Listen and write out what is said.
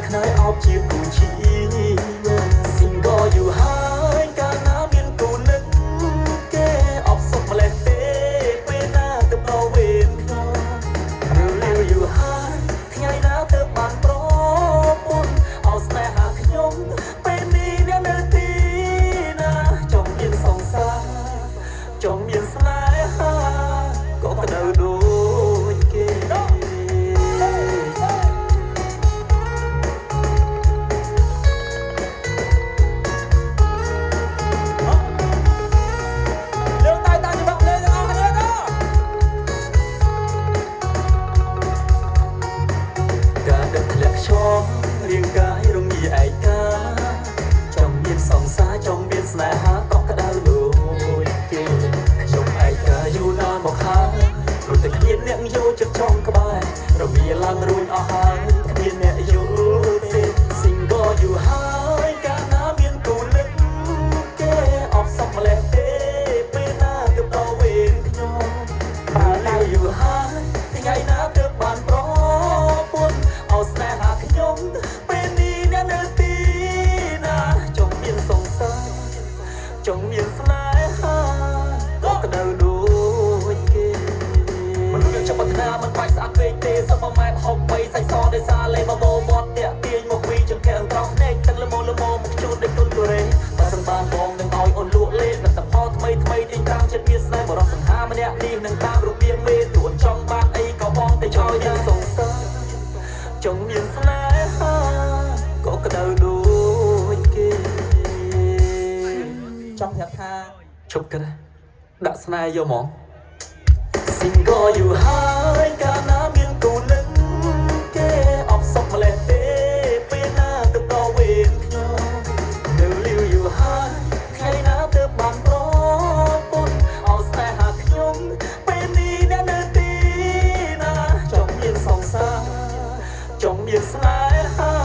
ខ្នើយអោបជាគូជីស៊ីងក៏อยู่ហើយកាលណាមានគូនឹកគេអបសុខម្លេះទេពេលណាទៅបោវេនខ្ញុំរាវอยู่ហើយថ្ងៃណាទៅបានប្រពន្ធអោស្នេហាខ្ញុំពេលនេះអ្នកនៅទីណាចង់មានសង្សារចង់មានស្នេហាក៏ក្តៅដូចគេរាងកាយរងាឯកាចង់មានសង្សារចង់មានស្នេហាក៏ក្តៅដូចគេខ្ញុំឯកាយូរណាស់មកហើយព្រោះតែគ្មានអ្នកយកចិត្តចង់ក្បែររវាឡើងរួចអស់ហើយគ្មានអ្នកយល់ទេ Single យូរហើយកាលណាមានគូនឹកគេអបសុខម្លេះទេពេលណាទៅដល់វេនខ្ញុំរាវយូរហើយថ្ងៃណាទៅបានប្រពន្ធអោស្នេហាខ្ញុំពេលនេះអ្នកនៅទីណាចង់មានសង្សារចង់មានស្នេហាក៏ក្តៅដូចគេមនុស្សយើងចាប់ប្រាថ្នាមិនបាច់ស្អាតពេកទេសពម៉ែហុកបីសាច់សដោយសារលេបបោមាត់តាក់ទាញមកពីចង្កេះត្រង់ភ្នែកទឹកល្មមមកជូតដូចទុនទូរេបើសិនបានបងនឹងឲ្យអូនលក់លេលទ្ធផលថ្មីទីតាមចិត្តមានស្នេហ៍បរិសុទ្ធសង្ហាម្នាក់នេះនឹងតាមរូបរាងមេទួនចង់បានអីក៏បងតែចោលយ៉ាងសង្សារចង់មានស្នេហាក៏ក្តៅដូចគេចង់ប្រាប់ថាជប់ទៅដាក់ស្នេហ៍យកហ្មង Single យូរហើយកាលណាមានគូនឹកគេអបសុខម្លេះទេពេលណាទៅដល់វេនខ្ញុំនៅលាវយូរហើយថ្ងៃណាទៅបានប្រពន្ធអោស្នេហាខ្ញុំពេលនេះអ្នកនៅទីណាចង់មានសង្សារចង់មានស្នេហា